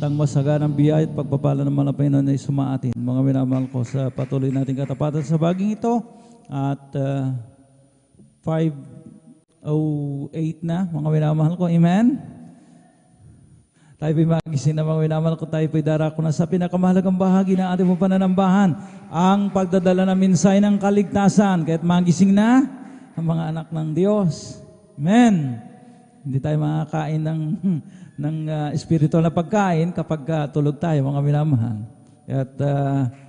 ang masaganang biyaya at pagpapala ng mga Panginoon ay sumaatin. Mga minamahal ko sa patuloy nating katapatan sa baging ito. At 5:08 na, mga minamahal ko. Amen? Tayo po'y magising na mga minamahal ko. Tayo po'y darako na sa pinakamahalagang bahagi ng ating pananambahan, ang pagdadala ng mensahe ng kaligtasan. Kaya't magising na ang mga anak ng Diyos. Amen? Hindi tayo makakain ng spiritual na pagkain kapag tulog tayo, mga minamahal. At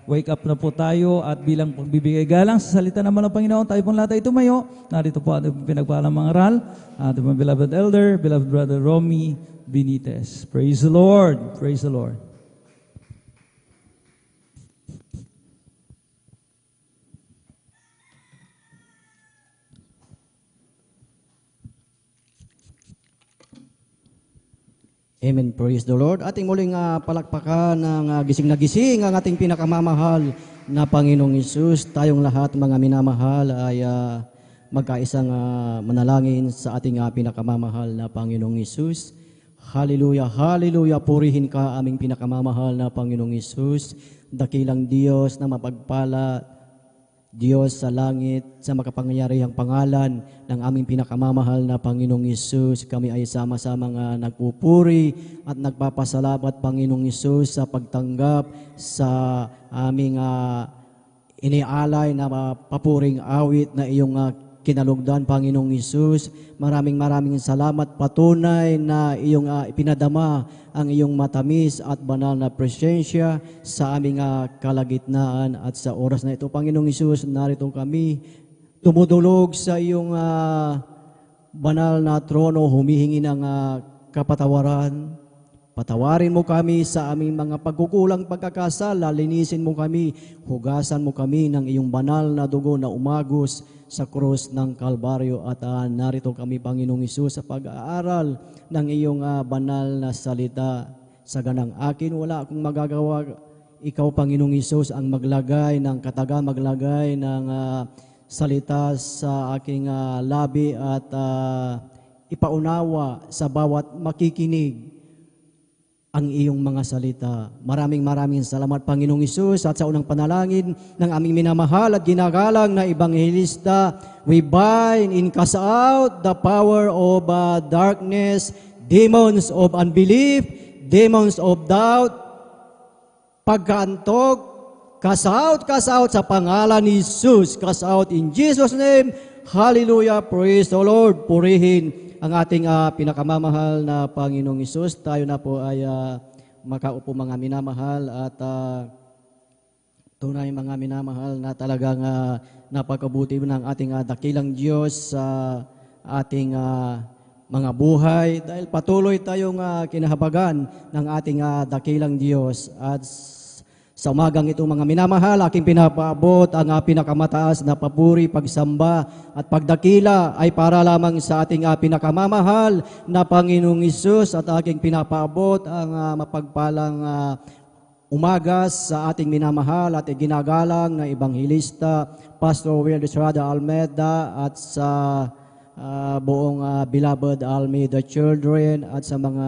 wake up na po tayo at bilang pagbibigay galang sa salita naman ng Panginoon, tayo pong lahat ay tumayo. Narito po ating pinagpalang mga aral, ating mga beloved elder, beloved brother Romy Benitez. Praise the Lord! Praise the Lord! Amen. Praise the Lord. Ating muling palakpakan ng gising na gising ang ating pinakamamahal na Panginoong Hesus. Tayong lahat mga minamahal ay magkaisang manalangin sa ating pinakamamahal na Panginoong Hesus. Hallelujah, hallelujah. Purihin ka aming pinakamamahal na Panginoong Hesus. Dakilang Diyos na mapagpala, Diyos sa langit, sa makapangyarihang pangalan ng aming pinakamamahal na Panginoong Hesus. Kami ay sama-samang nagpupuri at nagpapasalamat, Panginoong Hesus, sa pagtanggap sa aming inialay na papuring awit na iyong kinalugdan, Panginoong Hesus. Maraming salamat. Patunay na iyong ipinadama ang iyong matamis at banal na presensya sa aming kalagitnaan at sa oras na ito, Panginoong Hesus. Narito kami tumudulog sa iyong banal na trono, humihingi ng kapatawaran. Patawarin mo kami sa aming mga pagkukulang pagkakasala, linisin mo kami, hugasan mo kami ng iyong banal na dugo na umagos sa krus ng Kalbaryo. At narito kami, Panginoong Hesus, sa pag-aaral ng iyong banal na salita. Sa ganang akin, wala akong magagawa. Ikaw, Panginoong Hesus, ang maglagay ng kataga, maglagay ng salita sa aking labi at ipaunawa sa bawat makikinig ang iyong mga salita. Maraming salamat, Panginoong Hesus. At sa unang panalangin ng aming minamahal at ginagalang na ebanghelista, we bind and cast out the power of darkness, demons of unbelief, demons of doubt, pagkaantog, cast out sa pangalan ni Jesus. Cast out in Jesus' name. Hallelujah. Praise the Lord. Purihin ang ating pinakamamahal na Panginoong Hesus. Tayo na po ay makaupo, mga minamahal, at tunay, mga minamahal, na talagang napakabuti ng ating dakilang Diyos sa ating mga buhay, dahil patuloy tayong kinahabagan ng ating dakilang Diyos. At sa umagang ito, mga minamahal, aking pinapaabot ang pinakamataas na papuri, pagsamba at pagdakila ay para lamang sa ating pinakamamahal na Panginoong Hesus. At aking pinapaabot ang mapagpalang umagas sa ating minamahal at ginagalang na ebanghelista, Pastor Will Estrada Almeida, at sa buong beloved Almeida children, at sa mga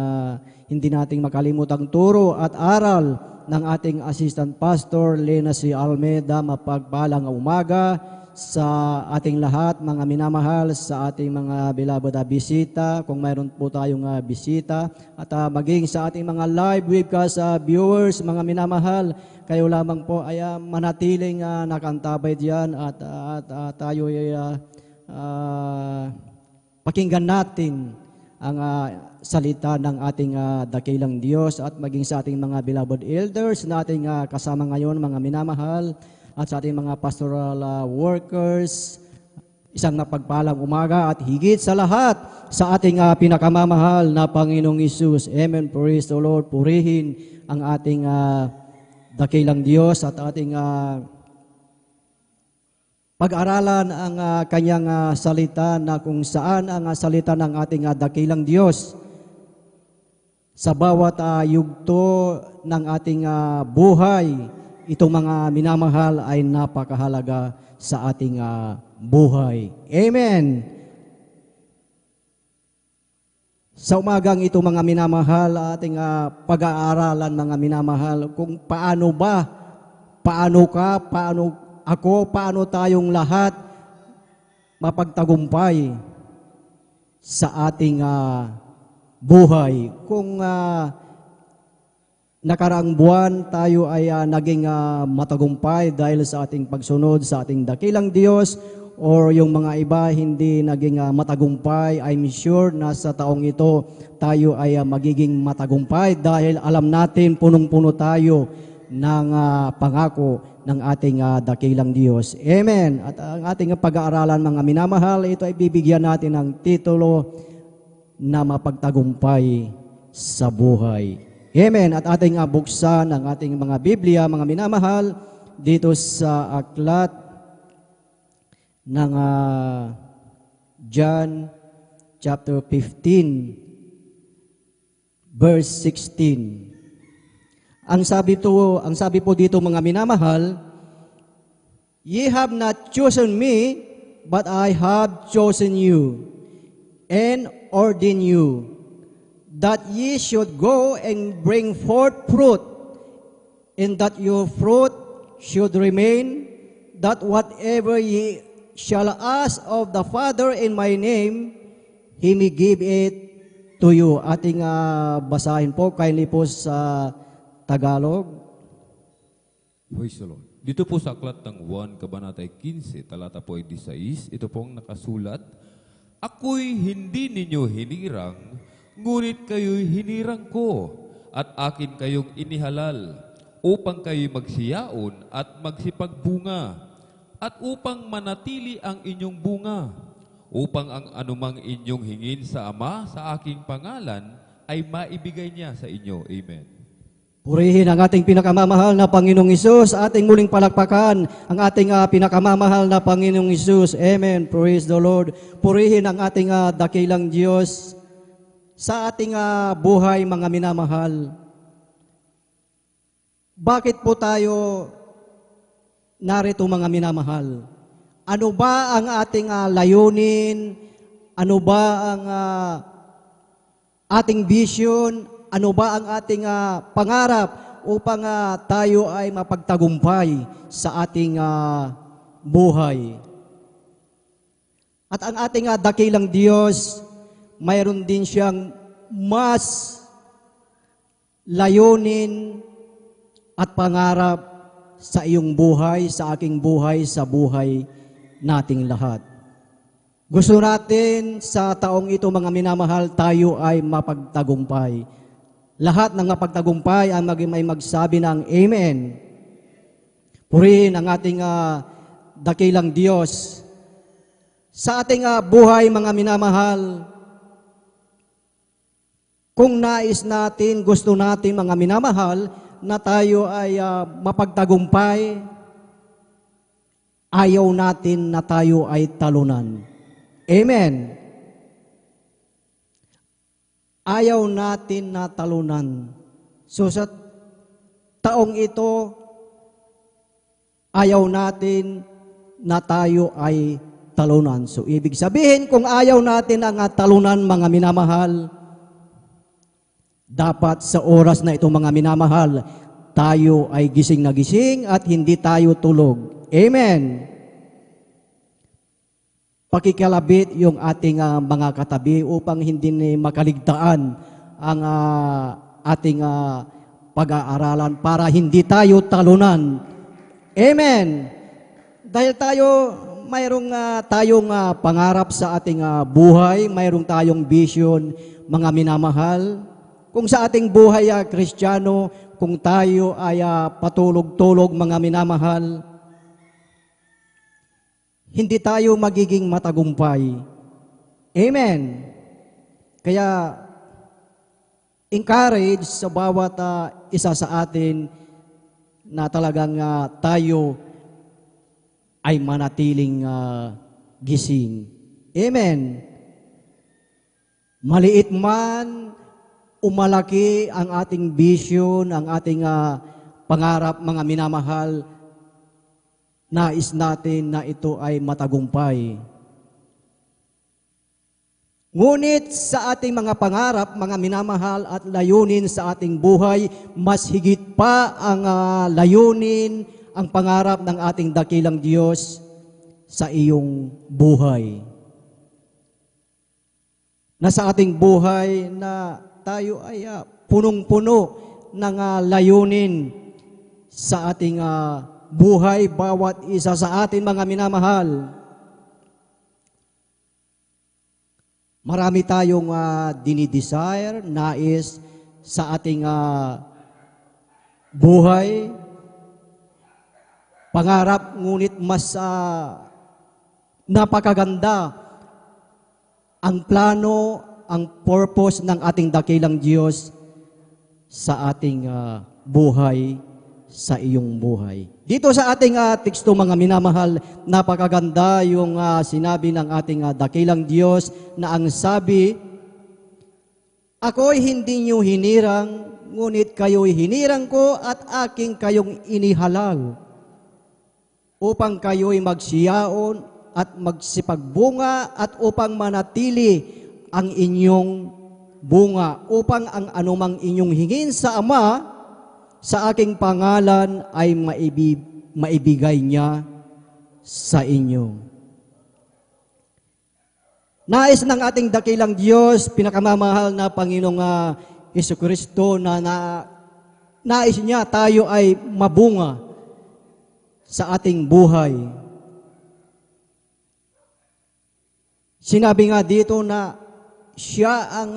hindi nating makalimutang turo at aral ng ating assistant pastor Lena C. Almeida. Mapagpalang umaga sa ating lahat, mga minamahal, sa ating mga beloved bisita, kung mayroon po tayong bisita, at maging sa ating mga live webcast viewers, mga minamahal, kayo lamang po ay manatiling nakantabay diyan at tayo ay pakinggan natin ang salita ng ating dakilang Diyos, at maging sa ating mga beloved elders na ating kasama ngayon, mga minamahal, at sa ating mga pastoral workers, isang napagpalang umaga, at higit sa lahat sa ating pinakamamahal na Panginoong Hesus. Amen. Praise the Lord. Purihin ang ating dakilang Diyos at ating pag-aralan ang kanyang salita, na kung saan ang salita ng ating dakilang Diyos sa bawat yugto ng ating buhay, itong mga minamahal, ay napakahalaga sa ating buhay. Amen. Sa umagang ito mga minamahal, ating pag-aaralan mga minamahal, kung paano ba, paano ka, paano ako, paano tayong lahat mapagtagumpay sa ating buhay. Kung nakaraang buwan tayo ay naging matagumpay dahil sa ating pagsunod sa ating dakilang Diyos, or yung mga iba hindi naging matagumpay, I'm sure na sa taong ito tayo ay magiging matagumpay dahil alam natin punong-puno tayo ng pangako ng ating dakilang Diyos. Amen. At ang ating pag-aaralan mga minamahal, ito ay bibigyan natin ng titulo na mapagtagumpay sa buhay. Amen. At ating buksan ang ating mga Biblia, mga minamahal, dito sa aklat ng John chapter 15, verse 16. Ang sabi po dito mga minamahal, "Ye have not chosen me, but I have chosen you, and ordained you, that ye should go and bring forth fruit, and that your fruit should remain, that whatever ye shall ask of the Father in my name, He may give it to you." Ating basahin po, kindly po sa Tagalog. Praise the Lord. Dito po sa aklat ng 1, Kabanata 15, talata po ay 16, ito pong nakasulat, "Ako'y hindi ninyo hinirang, ngunit kayo'y hinirang ko, at akin kayong inihalal, upang kayo'y magsiyaon at magsipagbunga, at upang manatili ang inyong bunga, upang ang anumang inyong hingin sa Ama sa aking pangalan ay maibigay niya sa inyo." Amen. Purihin ang ating pinakamamahal na Panginoong Hesus, ating muling palakpakan ang ating pinakamamahal na Panginoong Hesus. Amen. Praise the Lord. Purihin ang ating dakilang Diyos sa ating buhay mga minamahal. Bakit po tayo narito mga minamahal? Ano ba ang ating layunin? Ano ba ang ating vision? Ano ba ang ating pangarap upang tayo ay mapagtagumpay sa ating buhay? At ang ating dakilang Diyos, mayroon din siyang mas layunin at pangarap sa iyong buhay, sa aking buhay, sa buhay nating lahat. Gusto natin sa taong ito mga minamahal, tayo ay mapagtagumpay. Lahat ng mapagtagumpay ang may magsabi ng Amen. Purihin ang ating dakilang Diyos. Sa ating buhay mga minamahal, kung nais natin, gusto natin mga minamahal, na tayo ay mapagtagumpay, ayaw natin na tayo ay talunan. Amen. Ayaw natin na talunan. So sa taong ito, ayaw natin na tayo ay talunan. So ibig sabihin, kung ayaw natin ang talunan mga minamahal, dapat sa oras na ito mga minamahal, tayo ay gising na gising at hindi tayo tulog. Amen. Pakikalabit yung ating mga katabi upang hindi makaligtaan ang ating pag-aaralan para hindi tayo talunan. Amen. Dahil mayroong tayong pangarap sa ating buhay, mayroong tayong vision, mga minamahal. Kung sa ating buhay Kristiyano, kung tayo ay patulog-tulog mga minamahal, hindi tayo magiging matagumpay. Amen. Kaya, encourage sa bawat isa sa atin na talagang tayo ay manatiling gising. Amen. Maliit man, umalaki ang ating vision, ang ating pangarap, mga minamahal, nais natin na ito ay matagumpay. Ngunit sa ating mga pangarap, mga minamahal at layunin sa ating buhay, mas higit pa ang layunin, ang pangarap ng ating dakilang Diyos sa iyong buhay. Na sa ating buhay na tayo ay punong-puno ng layunin sa ating buhay, bawat isa sa atin mga minamahal. Marami tayong dinidesire, nais sa ating buhay, pangarap, ngunit mas napakaganda ang plano, ang purpose ng ating dakilang Diyos sa ating buhay, sa iyong buhay. Dito sa ating teksto mga minamahal, napakaganda yung sinabi ng ating dakilang Diyos na ang sabi, ako'y hindi niyo hinirang, ngunit kayo'y hinirang ko at aking kayong inihalal upang kayo'y magsiyaon at magsipagbunga at upang manatili ang inyong bunga, upang ang anumang inyong hingin sa Ama sa aking pangalan ay maibigay niya sa inyo. Nais ng ating dakilang Diyos, pinakamamahal na Panginoong Jesucristo, na nais niya tayo ay mabunga sa ating buhay. Sinabi nga dito na siya ang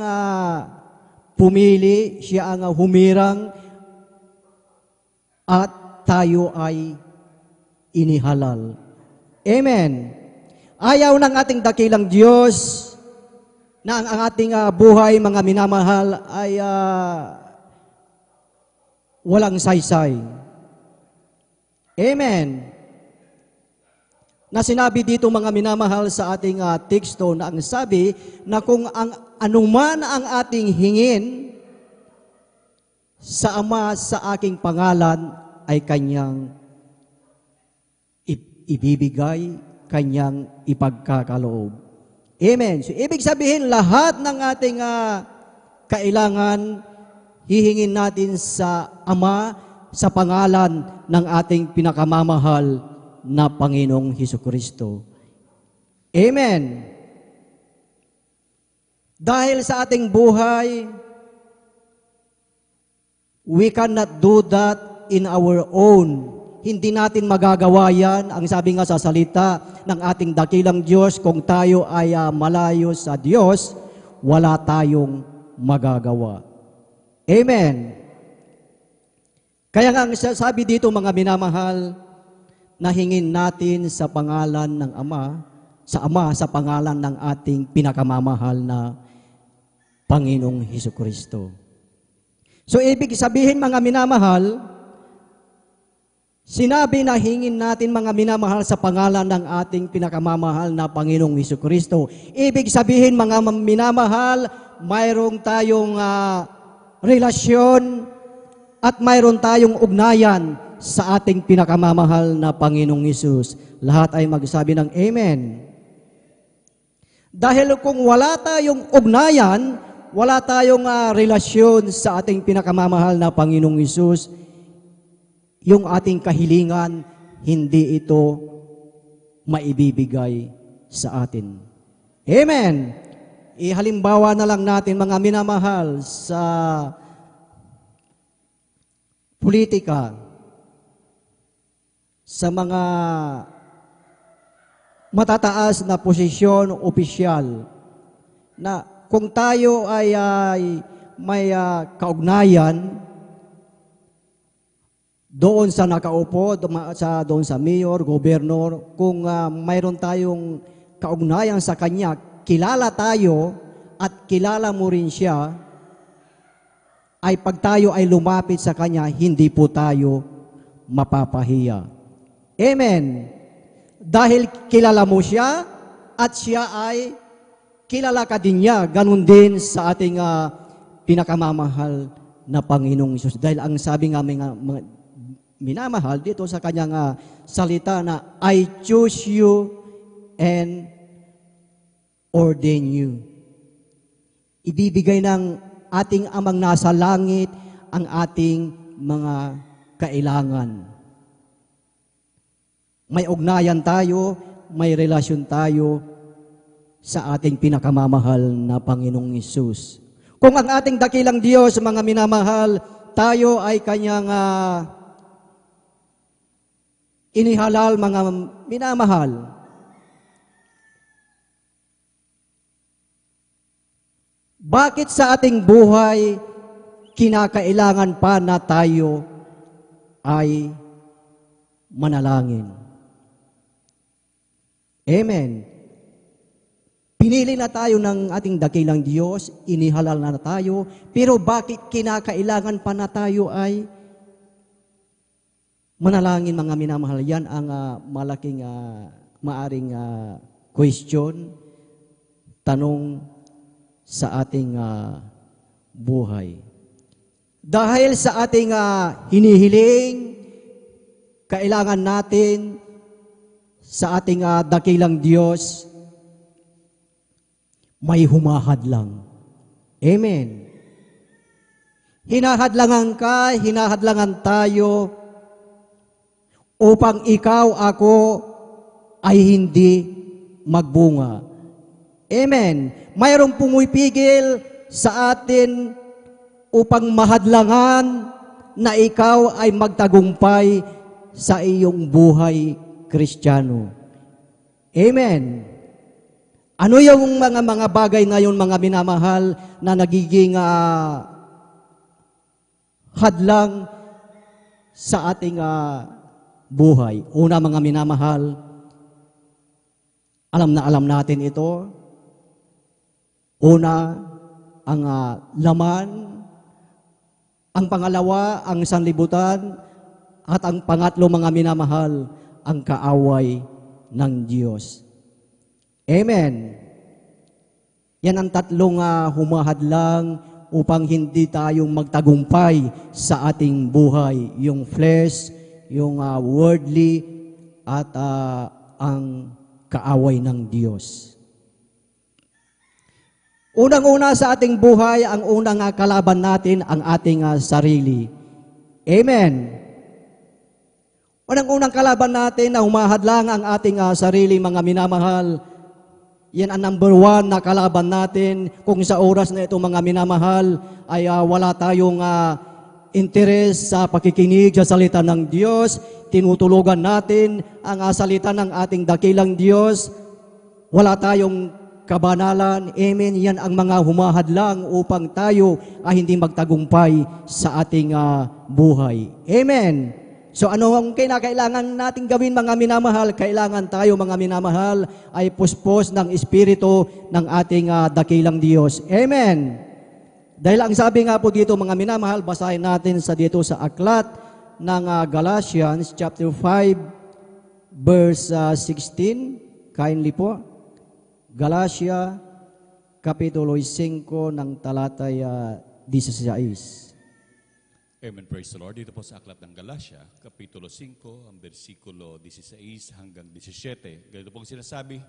pumili, siya ang humirang, at tayo ay inihalal. Amen. Ayaw ng ating dakilang Diyos na ang ating buhay, mga minamahal, ay walang saysay. Amen. Na sinabi dito mga minamahal sa ating teksto na ang sabi na kung ang anuman ang ating hingin sa Ama sa aking pangalan ay Kanyang ibibigay, Kanyang ipagkakaloob. Amen. So, ibig sabihin, lahat ng ating kailangan, hihingin natin sa Ama sa pangalan ng ating pinakamamahal na Panginoong Hesukristo. Amen. Dahil sa ating buhay, we cannot do that in our own. Hindi natin magagawa yan. Ang sabi nga sa salita ng ating dakilang Diyos, kung tayo ay malayo sa Diyos, wala tayong magagawa. Amen. Kaya nga sabi dito mga minamahal, nahingin natin sa pangalan ng Ama, sa pangalan ng ating pinakamamahal na Panginoong Hesukristo. So, ibig sabihin mga minamahal, sinabi na hingin natin mga minamahal sa pangalan ng ating pinakamamahal na Panginoong Hesukristo. Ibig sabihin mga minamahal, mayroong tayong relasyon at mayroon tayong ugnayan sa ating pinakamamahal na Panginoong Hesus. Lahat ay magsabi ng Amen. Dahil kung wala tayong ugnayan, wala tayong relasyon sa ating pinakamamahal na Panginoong Hesus, yung ating kahilingan, hindi ito maibibigay sa atin. Amen! Ihalimbawa na lang natin mga minamahal sa politika, sa mga matataas na posisyon opisyal, na kung tayo ay may kaugnayan doon sa nakaupo, doon sa mayor, gobernador, kung mayroon tayong kaugnayan sa kanya, kilala tayo at kilala mo rin siya, ay pag tayo ay lumapit sa kanya, hindi po tayo mapapahiya. Amen. Dahil kilala mo siya at siya ay kilala ka din niya, ganun din sa ating pinakamamahal na Panginoong Hesus. Dahil ang sabi nga mga minamahal dito sa kanyang salita na, I choose you and ordain you. ibibigay ng ating amang nasa langit ang ating mga kailangan. May ugnayan tayo, may relasyon tayo sa ating pinakamamahal na Panginoong Hesus. Kung ang ating dakilang Diyos, mga minamahal, tayo ay Kanyang inihalal, mga minamahal. Bakit sa ating buhay, kinakailangan pa na tayo ay manalangin? Amen. Pinili na tayo ng ating dakilang Diyos, inihalal na tayo, pero bakit kinakailangan pa na tayo ay manalangin, mga minamahal? Yan ang malaking maaring question, tanong sa ating buhay. Dahil sa ating hinihiling, kailangan natin sa ating dakilang Diyos, may humahadlang. Amen. Hinahadlangan ka, hinahadlangan tayo, upang ikaw, ako, ay hindi magbunga. Amen. Mayroong pumipigil sa atin upang mahadlangan na ikaw ay magtagumpay sa iyong buhay Kristiyano. Amen. Ano yung mga bagay ngayon, mga minamahal, na nagiging hadlang sa ating buhay? Una, mga minamahal, alam na alam natin ito. Una, ang laman. Ang pangalawa, ang sanlibutan. At ang pangatlo, mga minamahal, ang kaaway ng Diyos. Amen. Yan ang tatlong humahadlang upang hindi tayong magtagumpay sa ating buhay. Yung flesh, yung worldly, at ang kaaway ng Diyos. Unang-una sa ating buhay, ang unang kalaban natin, ang ating sarili. Amen. Unang-unang kalaban natin na humahadlang ang ating sarili, mga minamahal. Yan ang number one na kalaban natin. Kung sa oras na ito, mga minamahal, ay wala tayong interes sa pakikinig sa salita ng Diyos, tinutulugan natin ang salita ng ating dakilang Diyos, wala tayong kabanalan. Amen. Yan ang mga humahadlang upang tayo ay hindi magtagumpay sa ating buhay. Amen. So ano ang kailangan natin gawin, mga minamahal? Kailangan tayo, mga minamahal, ay puspos ng Espiritu ng ating dakilang Diyos. Amen. Dahil ang sabi nga po dito, mga minamahal, basahin natin dito sa aklat ng Galatians chapter 5 verse 16. Kindly po. Galatia kapitulo 5 ng talatay 16. Amen, praise the Lord. Dito po sa aklat ng Galatia, kapitulo 5, ang versikulo 16 hanggang 17. Ganito pong sinasabi.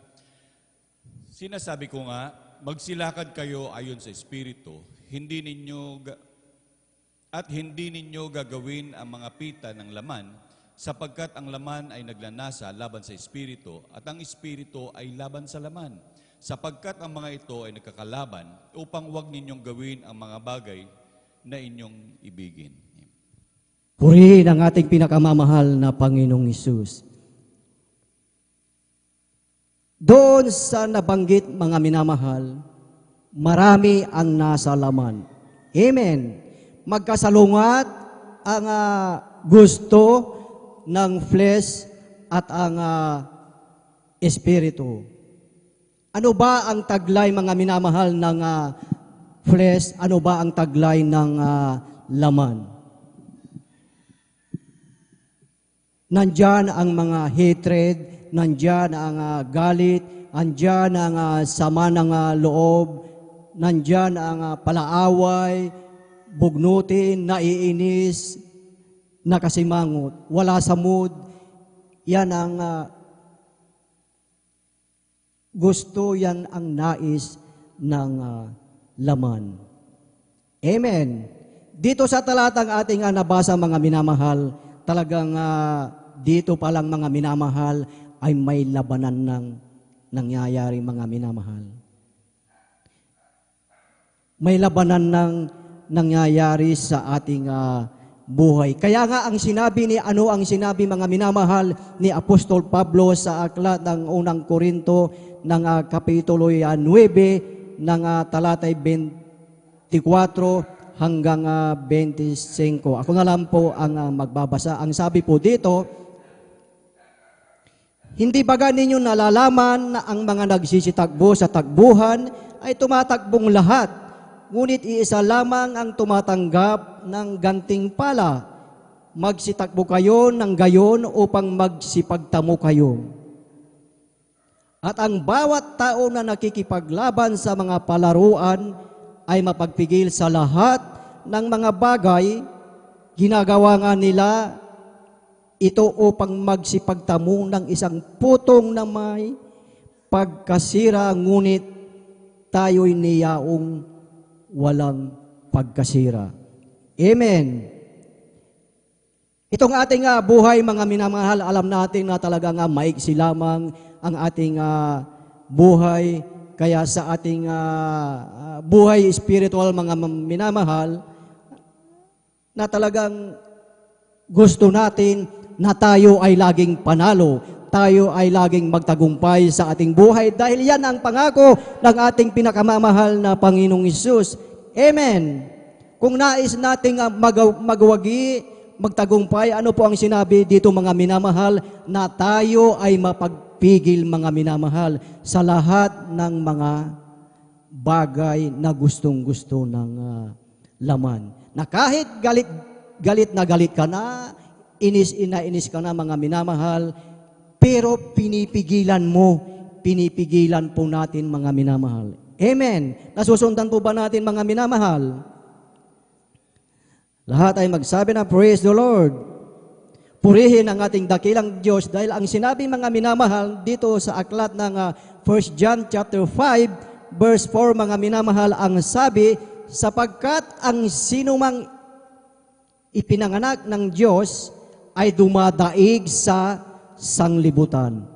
Sinasabi ko nga, magsilakad kayo ayon sa Espiritu, hindi ninyo gagawin ang mga pita ng laman, sapagkat ang laman ay naglanasa laban sa Espiritu, at ang Espiritu ay laban sa laman, sapagkat ang mga ito ay nagkakalaban, upang huwag ninyong gawin ang mga bagay na inyong ibigin. Purihin ang ating pinakamamahal na Panginoong Hesus. Doon sa nabanggit, mga minamahal, marami ang nasa laman. Amen. Magkasalungat ang gusto ng flesh at ang espiritu. Ano ba ang taglay, mga minamahal, ng flesh? Ano ba ang taglay ng laman? Nandyan ang mga hatred, nandyan ang galit, nandyan ang sama ng loob, nandyan ang palaaway, bugnutin, naiinis, nakasimangot, wala sa mood. Yan ang gusto, yan ang nais ng laman. Amen. Dito sa talatang ating nabasa mga minamahal, talagang dito pa lang mga minamahal ay may labanan ng nangyayari mga minamahal. May labanan ng nangyayari sa ating buhay. Kaya nga ang sinabi mga minamahal ni Apostol Pablo sa aklat ng unang Korinto ng kapitulo 9 ng talatay 24 hanggang 25. Ako na lang po ang magbabasa. Ang sabi po dito, hindi baga ninyo nalalaman na ang mga nagsisitagbo sa tagbuhan ay tumatakbong lahat, ngunit iisa lamang ang tumatanggap ng gantimpala. Magsitakbo kayo ng gayon upang magsipagtamo kayo. At ang bawat tao na nakikipaglaban sa mga palaruan ay mapagpigil sa lahat ng mga bagay, ginagawa nga nila ito upang magsipagtamo ng isang putong na may pagkasira, ngunit tayo'y niyaong walang pagkasira. Amen. Itong ating buhay, mga minamahal, alam natin na talaga maiksi lamang ang ating buhay. Kaya sa ating buhay spiritual, mga minamahal, na talagang gusto natin na tayo ay laging panalo, tayo ay laging magtagumpay sa ating buhay dahil yan ang pangako ng ating pinakamamahal na Panginoong Hesus. Amen. Kung nais nating magwagi, magtagumpay, ano po ang sinabi dito mga minamahal? Na tayo ay mapagpigil mga minamahal sa lahat ng mga bagay na gustong-gusto ng laman. Na kahit galit na galit ka na, inis ka na mga minamahal, pero pinipigilan po natin mga minamahal. Amen. Nasusundan po ba natin mga minamahal? Lahat ay magsabi na, praise the Lord. Purihin ang ating dakilang Diyos dahil ang sinabi mga minamahal dito sa aklat ng 1 John chapter 5 verse 4 mga minamahal, ang sabi, sapagkat ang sinumang ipinanganak ng Diyos ay dumadaig sa sanglibutan.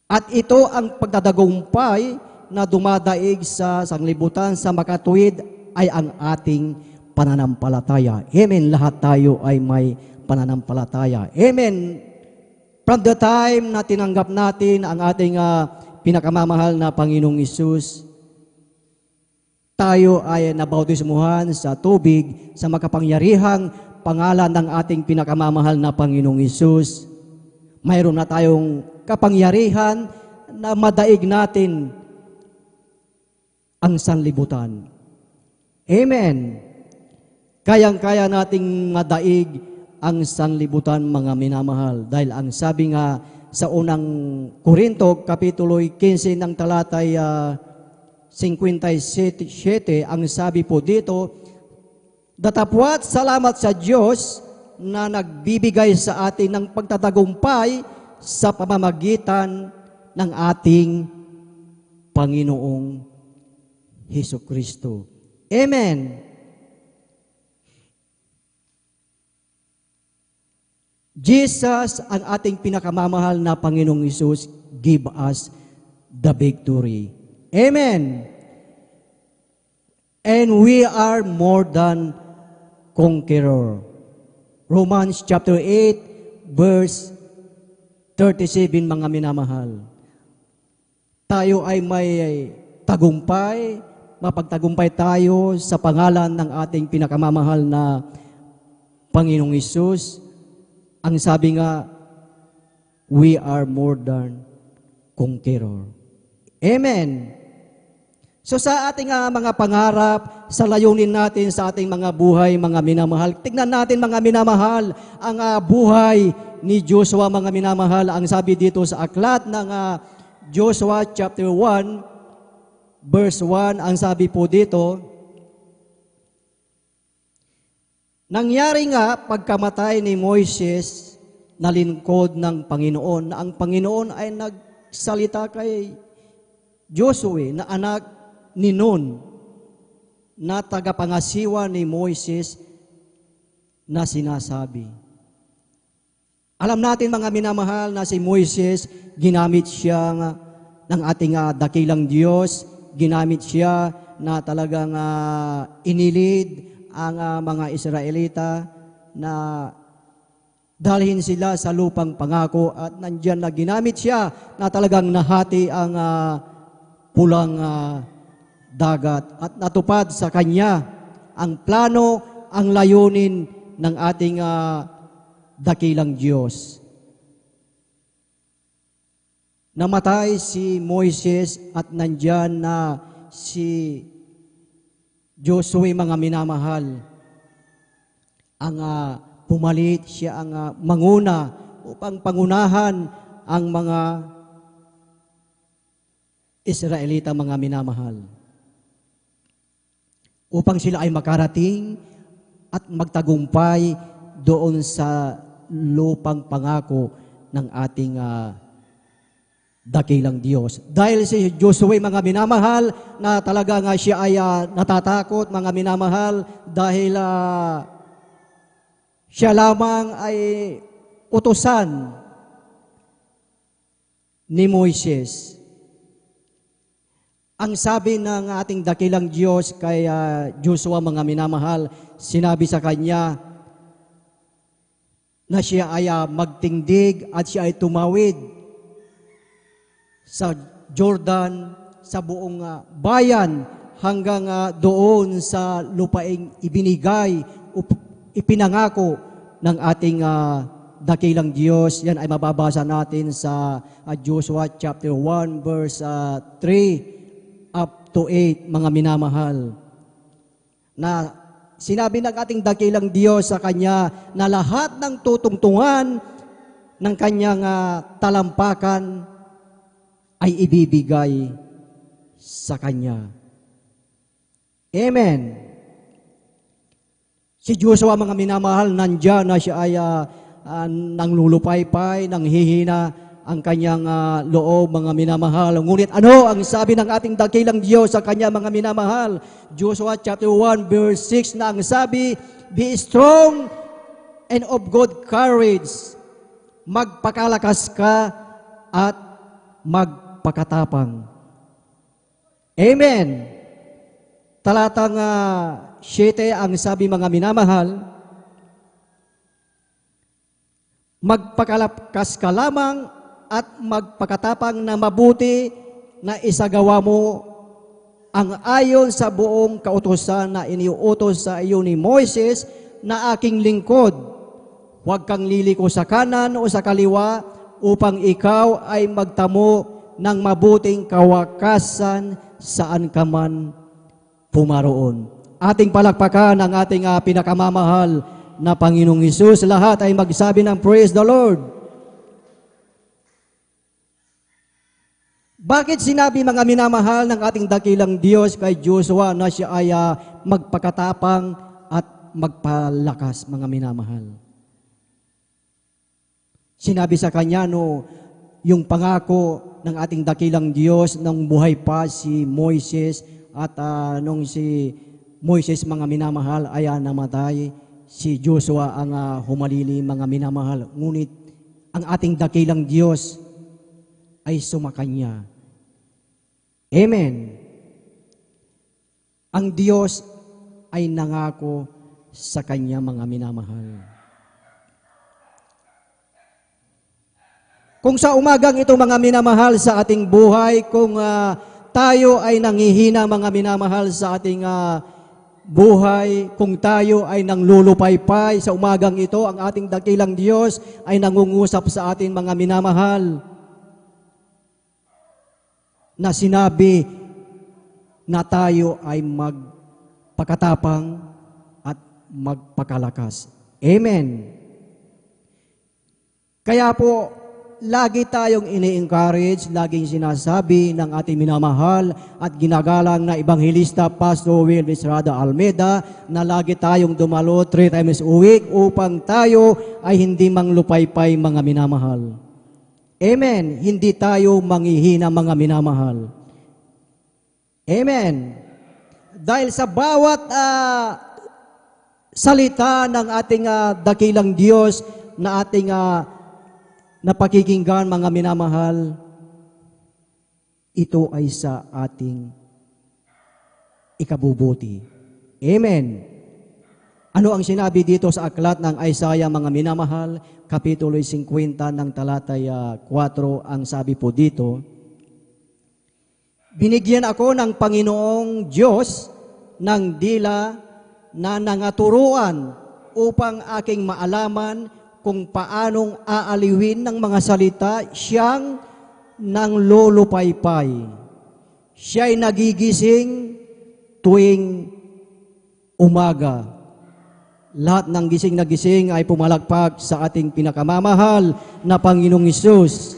At ito ang pagdadagumpay na dumadaig sa sanglibutan sa makatuwid ay ang ating pananampalataya. Amen. Lahat tayo ay may pananampalataya. Amen. From the time na tinanggap natin ang ating pinakamamahal na Panginoong Hesus, tayo ay nabautismuhan sa tubig sa makapangyarihang pangalan ng ating pinakamamahal na Panginoong Hesus. Mayroon na tayong kapangyarihan na madaig natin ang sanlibutan. Amen. Kayang-kaya nating madaig ang sanlibutan mga minamahal. Dahil ang sabi nga sa unang Korinto, kapitulo 15 ng talatay 57, ang sabi po dito, datapwat salamat sa Diyos na nagbibigay sa atin ng pagtatagumpay sa pamamagitan ng ating Panginoong Hesukristo. Amen. Jesus, ang ating pinakamamahal na Panginoong Hesus, give us the victory. Amen. And we are more than conqueror. Romans chapter 8, verse 37, mga minamahal. Tayo ay may tagumpay, mapagtagumpay tayo sa pangalan ng ating pinakamamahal na Panginoong Hesus. Ang sabi nga, we are more than conqueror. Amen. So sa ating mga pangarap, sa layunin natin sa ating mga buhay, mga minamahal, tignan natin mga minamahal, ang buhay ni Joshua, mga minamahal. Ang sabi dito sa aklat ng Joshua chapter 1, verse 1, ang sabi po dito, nangyari nga pagkamatay ni Moises na lingkod ng Panginoon, na ang Panginoon ay nagsalita kay Joshua na anak ni Nun na tagapangasiwa ni Moises na sinasabi. Alam natin mga minamahal na si Moises, ginamit siya ng ating dakilang Diyos, ginamit siya na talagang inilid ang mga Israelita na dalhin sila sa lupang pangako at nandyan na ginamit siya na talagang nahati ang pulang dagat at natupad sa kanya ang plano, ang layunin ng ating dakilang Diyos. Namatay si Moises at nandyan na si Joshua, mga minamahal. Ang pumalit, siya ang manguna upang pangunahan ang mga Israelita, mga minamahal. Upang sila ay makarating at magtagumpay doon sa lupang pangako ng ating dakilang Diyos. Dahil si Joshua, mga minamahal, na talaga nga siya ay natatakot, mga minamahal, dahil siya lamang ay utusan ni Moises. Ang sabi ng ating dakilang Diyos kay Joshua, mga minamahal, sinabi sa kanya na siya ay magtindig at siya ay tumawid sa Jordan, sa buong bayan, hanggang doon sa lupaing ibinigay, ipinangako ng ating dakilang Diyos. Yan ay mababasa natin sa Joshua chapter 1 verse 3 up to 8, mga minamahal. Na sinabi ng ating dakilang Diyos sa kanya na lahat ng tutungtungan ng kanyang talampakan ay ibibigay sa kanya. Amen. Si Joshua, mga minamahal, nandyan na siya ay nanglulupaypay, nanghihina ang kanyang loob, mga minamahal. Ngunit ano ang sabi ng ating dakilang Diyos sa kanya, mga minamahal? Joshua chapter 1 verse 6 na ang sabi, "Be strong and of good courage. Magpakalakas ka at magpakatapang." Amen. Talatang 7 ang sabi, mga minamahal, "Magpakalakas ka lamang at magpakatapang na mabuti na isagawa mo ang ayon sa buong kautusan na iniuutos sa iyo ni Moises na aking lingkod. Huwag kang liliko sa kanan o sa kaliwa upang ikaw ay magtamo ng mabuting kawakasan saan ka man pumaroon." Ating palakpakan ang ating pinakamamahal na Panginoong Hesus. Lahat ay magsabi ng praise the Lord. Bakit sinabi, mga minamahal, ng ating dakilang Diyos kay Joshua na siya ay magpakatapang at magpalakas, mga minamahal? Sinabi sa kanya yung pangako ng ating dakilang Diyos nang buhay pa si Moises at nung si Moises, mga minamahal, ay namatay, si Joshua ang humalili, mga minamahal. Ngunit ang ating dakilang Diyos ay sumakanya. Amen. Ang Diyos ay nangako sa kanya, mga minamahal. Kung sa umagang ito, mga minamahal, sa ating buhay, kung tayo ay nanghihina, mga minamahal, sa ating buhay, kung tayo ay nanglulupaypay sa umagang ito, ang ating dakilang Diyos ay nangungusap sa atin, mga minamahal, na sinabi na tayo ay magpakatapang at magpakalakas. Amen. Kaya po, lagi tayong ini-encourage, laging sinasabi ng ating minamahal at ginagalang na Ebanghelista Pastor Will Estrada Almeida na lagi tayong dumalo 3 times a week upang tayo ay hindi manglupaypay, mga minamahal. Amen. Hindi tayo manghihina, mga minamahal. Amen. Dahil sa bawat salita ng ating dakilang Diyos na ating napakikinggan, mga minamahal, ito ay sa ating ikabubuti. Amen. Ano ang sinabi dito sa aklat ng Isaiah, mga minamahal? Kapitulo 50 ng talatay 4, ang sabi po dito, binigyan ako ng Panginoong Diyos ng dila na nangaturuan upang aking maalaman kung paanong aaliwin ng mga salita siyang nang lulupaypay. Siya'y nagigising tuwing umaga. Lahat ng gising na gising ay pumalakpak sa ating pinakamamahal na Panginoong Hesus.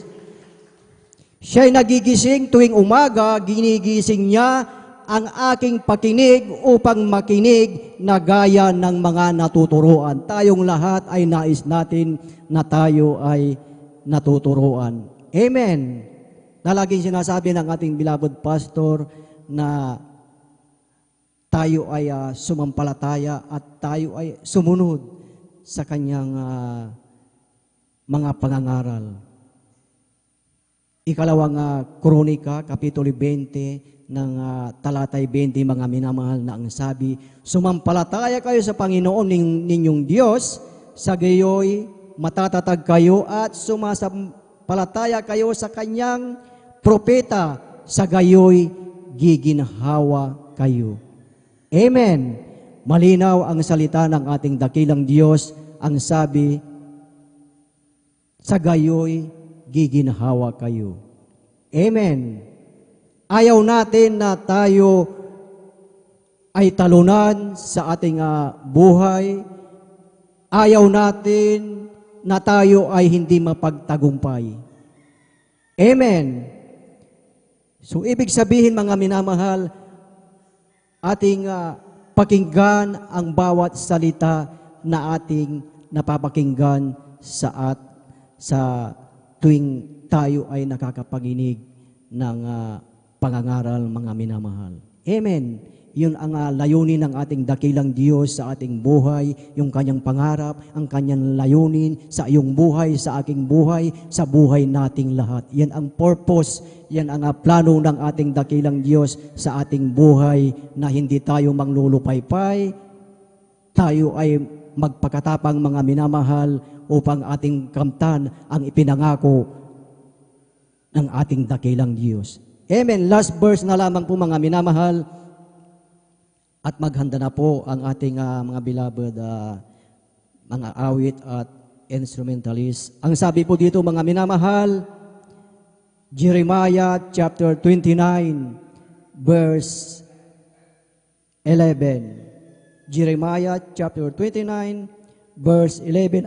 Siya'y nagigising tuwing umaga, ginigising niya ang aking pakinig upang makinig na gaya ng mga natuturuan. Tayong lahat ay nais natin na tayo ay natuturuan. Amen. Na laging sinasabi ng ating beloved pastor na tayo ay sumampalataya at tayo ay sumunod sa kanyang mga pangangaral. Ikalawang Kronika, Kapitulo 20, ng talatay 20, mga minamahal, na ang sabi, sumampalataya kayo sa Panginoon ninyong Diyos, sa gayoy matatatag kayo at sumasampalataya kayo sa kanyang propeta, sa gayoy giginhawa kayo. Amen. Malinaw ang salita ng ating dakilang Diyos. Ang sabi, sa gayoy giginhawa kayo. Amen. Ayaw natin na tayo ay talunan sa ating buhay. Ayaw natin na tayo ay hindi mapagtagumpay. Amen. So, ibig sabihin, mga minamahal, ating pakinggan ang bawat salita na ating napapakinggan sa tuwing tayo ay nakakapaginig ng pangangaral, mga minamahal. Amen. Yun ang layunin ng ating dakilang Diyos sa ating buhay, yung kanyang pangarap, ang kanyang layunin sa iyong buhay, sa aking buhay, sa buhay nating lahat. Yan ang purpose, yan ang plano ng ating dakilang Diyos sa ating buhay, na hindi tayo manglulupaypay, tayo ay magpakatapang, mga minamahal, upang ating kamtan ang ipinangako ng ating dakilang Diyos. Amen. Last verse na lamang po, mga minamahal, at maghanda na po ang ating mga beloved mga awit at instrumentalist. Ang sabi po dito, mga minamahal, Jeremiah chapter 29 verse 11. Jeremiah chapter 29 verse 11.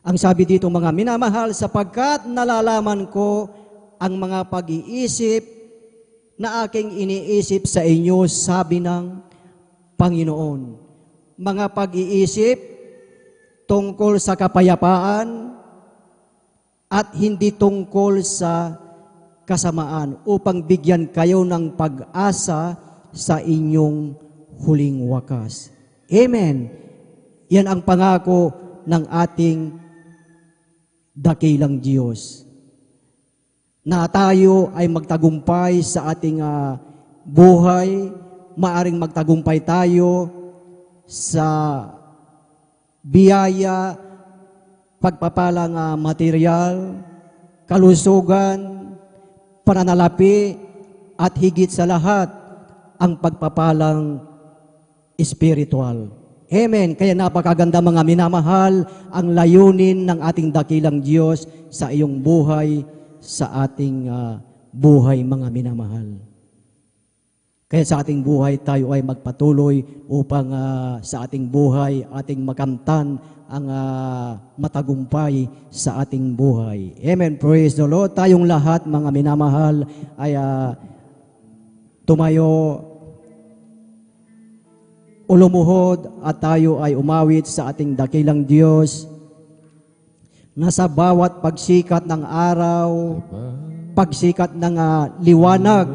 Ang sabi dito, mga minamahal, sapagkat nalalaman ko ang mga pag-iisip na aking iniisip sa inyo, sabi ng Panginoon. Mga pag-iisip tungkol sa kapayapaan at hindi tungkol sa kasamaan, upang bigyan kayo ng pag-asa sa inyong huling wakas. Amen. Yan ang pangako ng ating dakilang Diyos, na tayo ay magtagumpay sa ating buhay. Maaring magtagumpay tayo sa biyaya, pagpapalang material, kalusugan, pananalapi, at higit sa lahat, ang pagpapalang espiritual. Amen. Kaya napakaganda, mga minamahal, ang layunin ng ating dakilang Diyos sa iyong buhay, sa ating buhay, mga minamahal. Kaya sa ating buhay, tayo ay magpatuloy upang sa ating buhay, ating makamtan ang matagumpay sa ating buhay. Amen. Praise the Lord. Tayong lahat, mga minamahal, ay tumayo, ulumuhod, at tayo ay umawit sa ating dakilang Diyos, na sa bawat pagsikat ng araw, pagsikat ng liwanag,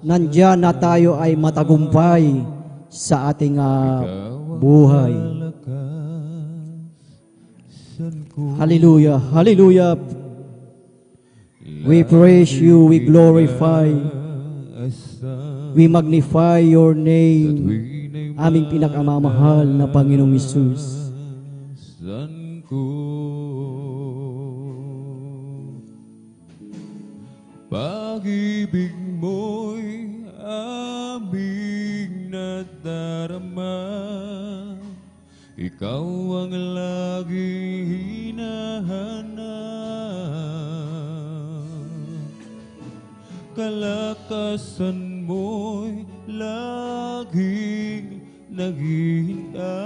nandyan na tayo ay matagumpay sa ating buhay. Hallelujah, hallelujah. We praise you, we glorify, we magnify your name, aming pinakamamahal na Panginoong Hesus. San ko pag-ibig mo'y aming nadarama, ikaw ang laging hinahanap, kalakasan mo'y laging naghihintay,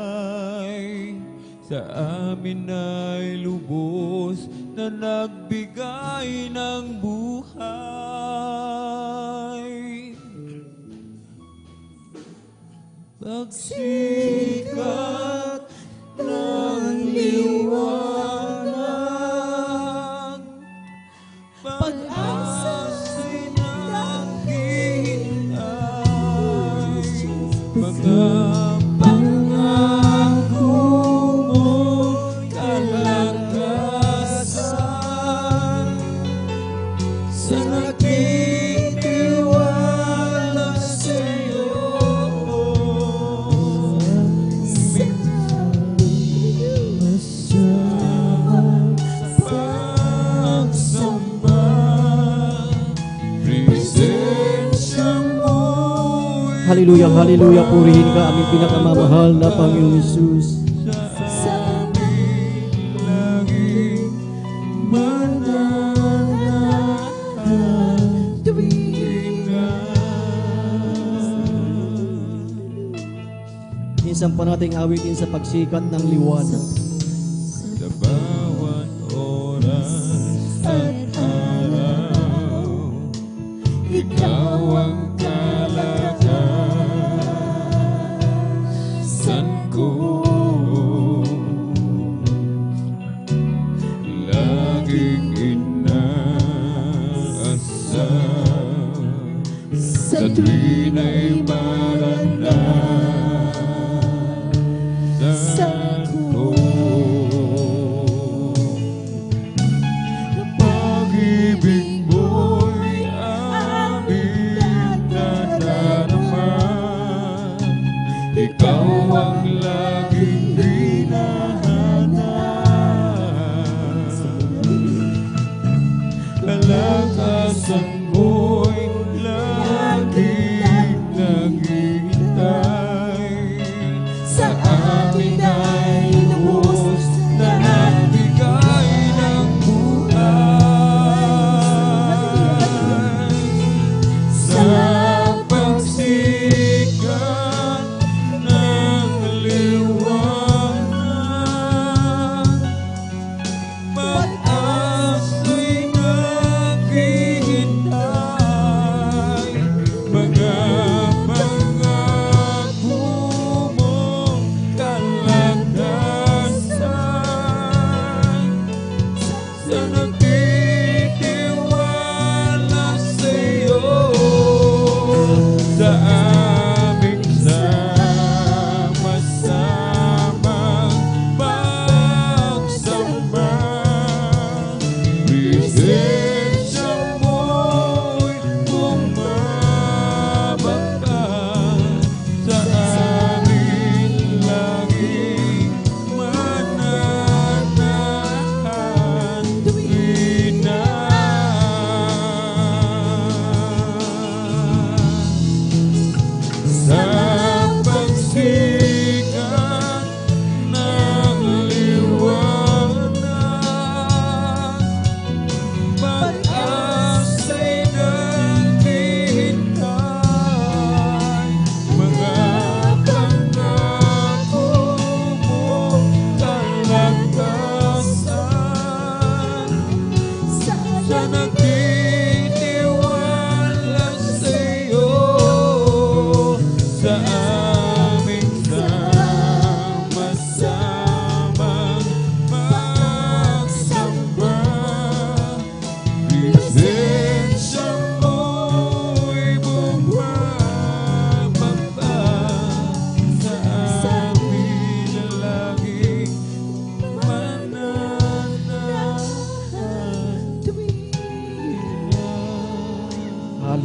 sa amin ay lubos na nagbigay ng buhay. Pagsikat ng liwanag, pag-asa'y naghihintay, mga pangako mo'y kalakasan, sa nagtitiwala sa'yo. Pagsamba, presensya mo'y Hallelujah, hallelujah. Purihin ka, aming pinakamamahal na Panginoong Hesus. laging mananahan tuwina. Minsan pa nating awitin sa pagsikat ng liwanag. Sa bawat oras at araw, ikaw ang kalakasan ko. Laging inaasam sa tuwin ay maranasan ko. Pag-ibig mo'y aming nadarama, ikaw ang laging hinahanap, kalakasan mo'y laging naghihintay,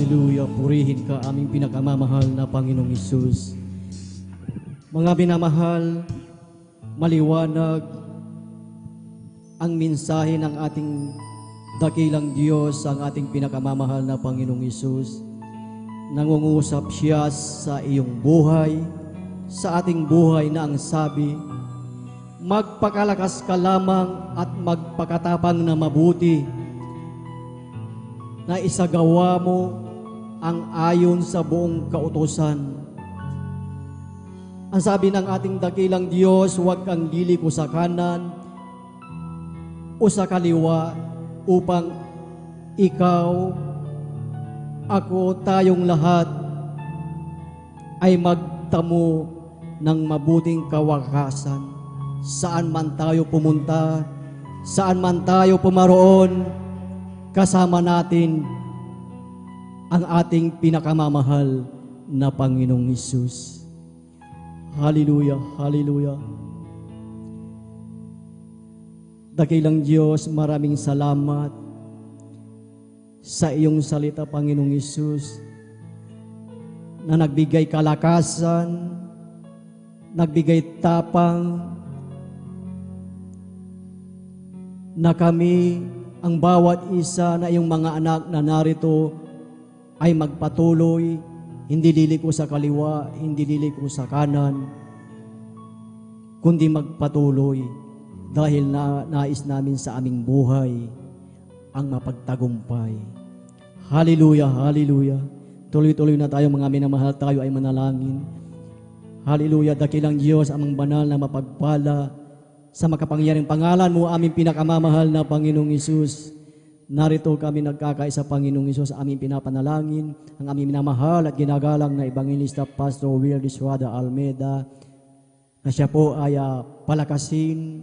Hallelujah. Purihin ka aming pinakamamahal na Panginoong Isus. Mga minamahal, maliwanag ang mensahe ng ating dakilang Diyos, ang ating pinakamamahal na Panginoong Isus. Nangungusap siya sa iyong buhay, sa ating buhay na ang sabi, magpakalakas ka lamang at magpakatapang na mabuti, na isagawa mo ang ayon sa buong kautusan. Ang sabi ng ating dakilang Diyos, huwag kang liliko sa kanan o sa kaliwa upang ikaw, ako, tayong lahat ay magtamo ng mabuting kawakasan. Saan man tayo pumunta, saan man tayo pumaroon, kasama natin ang ating pinakamamahal na Panginoong Hesus. Hallelujah, hallelujah. Dakilang Diyos, maraming salamat sa iyong salita, Panginoong Hesus, na nagbigay kalakasan, nagbigay tapang, na kami, ang bawat isa na iyong mga anak na narito ay magpatuloy, hindi liliko sa kaliwa, hindi liliko sa kanan, kundi magpatuloy dahil nais namin sa aming buhay ang mapagtagumpay. Hallelujah, hallelujah. Tuloy-tuloy na tayo mga minamahal, tayo ay manalangin. Hallelujah, dakilang Diyos, amang banal na mapagpala, sa makapangyarihang pangalan mo, aming pinakamamahal na Panginoong Hesus. Narito kami nagkakaisa, Panginoong Hesus, aming pinapanalangin, ang aming minamahal at ginagalang na Evangelista Pastor Will Diswada Almeida, na siya po ay palakasin,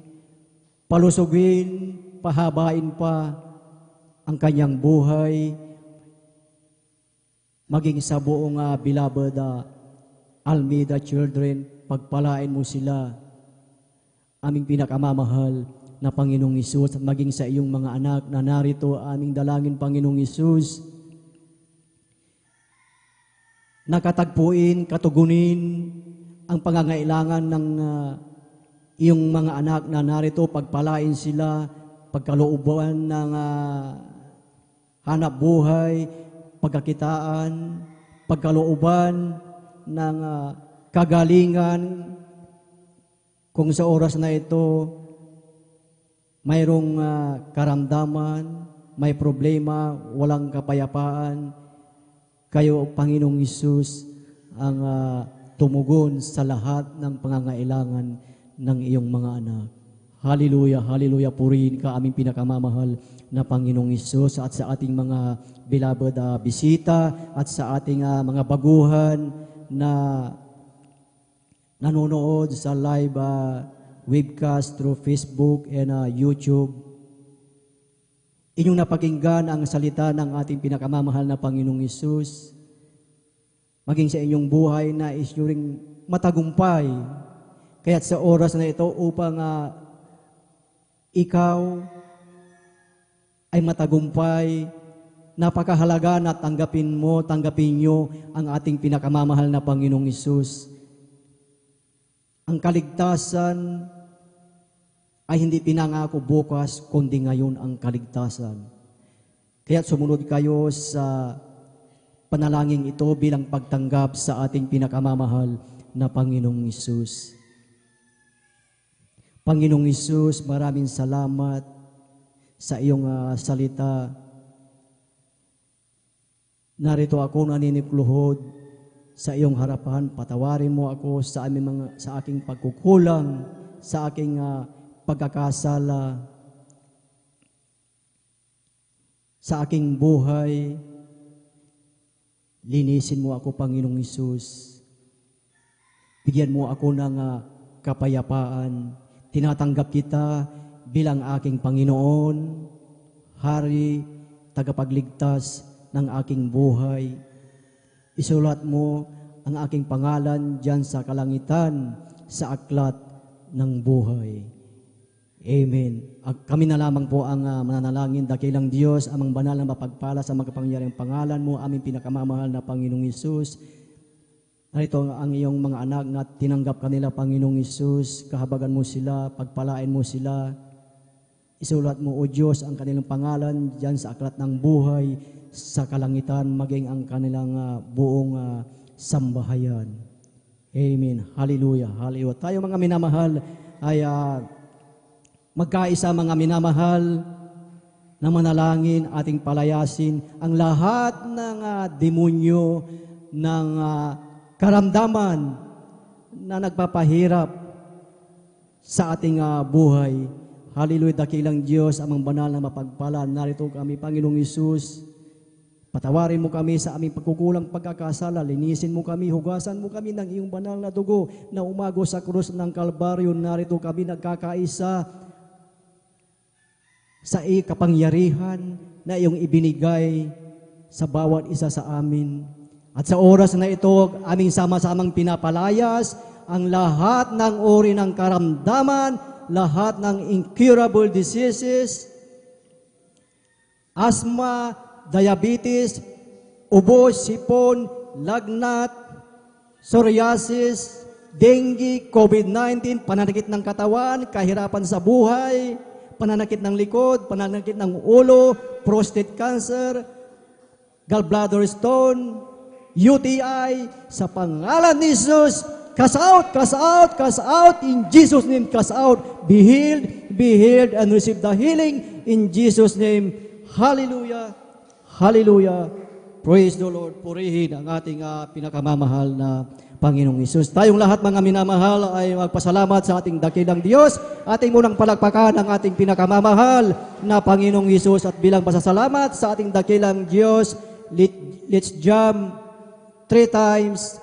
palusugin, pahabain pa ang kanyang buhay, maging sa buong beloved Almeida children, pagpalain mo sila, aming pinakamamahal na Panginoong Hesus, at maging sa iyong mga anak na narito, aming dalangin, Panginoong Hesus, nakatagpuin, katugunin ang pangangailangan ng iyong mga anak na narito, pagpalain sila, pagkalooban ng hanap buhay, pagkakitaan, pagkalooban ng kagalingan. Kung sa oras na ito, mayroong karamdaman, may problema, walang kapayapaan, kayo, Panginoong Hesus, ang tumugon sa lahat ng pangangailangan ng iyong mga anak. Hallelujah, hallelujah, purihin ka, aming pinakamamahal na Panginoong Hesus, at sa ating mga beloved bisita, at sa ating mga baguhan na nanonood sa live webcast through Facebook and YouTube. Inyong napakinggan ang salita ng ating pinakamamahal na Panginoong Hesus, maging sa inyong buhay na isyuring matagumpay. Kaya't sa oras na ito, upang ikaw ay matagumpay, napakahalaga na tanggapin nyo ang ating pinakamamahal na Panginoong Hesus. Ang kaligtasan ay hindi pinangako bukas, kundi ngayon ang kaligtasan. Kaya sumunod kayo sa panalangin ito bilang pagtanggap sa ating pinakamamahal na Panginoong Hesus. Panginoong Hesus, maraming salamat sa iyong salita. Narito ako naninipluhod sa iyong harapan, patawarin mo ako sa aking pagkukulang, sa aking pagkakasala, sa aking buhay. Linisin mo ako, Panginoong Hesus. Bigyan mo ako ng kapayapaan. Tinatanggap kita bilang aking Panginoon, Hari, tagapagligtas ng aking buhay. Isulat mo ang aking pangalan diyan sa kalangitan, sa aklat ng buhay. Amen. Kami na lamang po ang mananalangin, dakilang Diyos, amang banal na mapagpala sa makapangyarihang pangalan mo, aming pinakamamahal na Panginoong Hesus. Narito ang iyong mga anak na tinanggap kanila, Panginoong Hesus, kahabagan mo sila, pagpalain mo sila. Isulat mo, O Diyos, ang kanilang pangalan dyan sa aklat ng buhay, sa kalangitan, maging ang kanilang buong sambahayan. Amen. Hallelujah. Hallelujah. Tayo mga minamahal ay magkaisa mga minamahal na manalangin, ating palayasin ang lahat ng demonyo ng karamdaman na nagpapahirap sa ating buhay. Hallelujah, dakilang Diyos, amang banal na mapagpala. Narito kami, Panginoong Hesus. Patawarin mo kami sa aming pagkukulang pagkakasala. Linisin mo kami, hugasan mo kami ng iyong banal na dugo na umago sa krus ng Kalbaryo. Narito kami nagkakaisa sa kapangyarihan na iyong ibinigay sa bawat isa sa amin. At sa oras na ito, aming sama-samang pinapalayas ang lahat ng uri ng karamdaman, lahat ng incurable diseases, asthma, diabetes, ubo, sipon, lagnat, psoriasis, dengue, COVID-19, pananakit ng katawan, kahirapan sa buhay, pananakit ng likod, pananakit ng ulo, prostate cancer, gallbladder stone, UTI, sa pangalan ni Jesus, cast out, cast out, cast out, in Jesus' name, cast out, be healed, and receive the healing, in Jesus' name, hallelujah, hallelujah, praise the Lord, purihin ang ating pinakamamahal na Panginoong Hesus. Tayong lahat mga minamahal ay magpasalamat sa ating dakilang Diyos. Ating munang palakpakan ang ating pinakamamahal na Panginoong Hesus at bilang pasasalamat sa ating dakilang Diyos, let's jump 3 times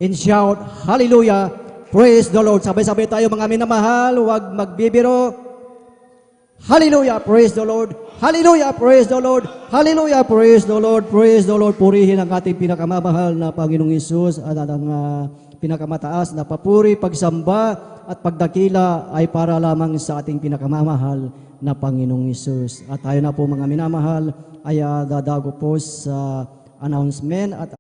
and shout, hallelujah, praise the Lord. Sabay-sabay tayo mga minamahal, huwag magbibiro. Hallelujah, praise the Lord. Hallelujah, praise the Lord. Hallelujah, praise the Lord. Praise the Lord. Purihin ang ating pinakamamahal na Panginoong Hesus at ang pinakamataas na papuri, pagsamba at pagdakila ay para lamang sa ating pinakamamahal na Panginoong Hesus. At tayo na po mga minamahal ay dadago po sa announcement at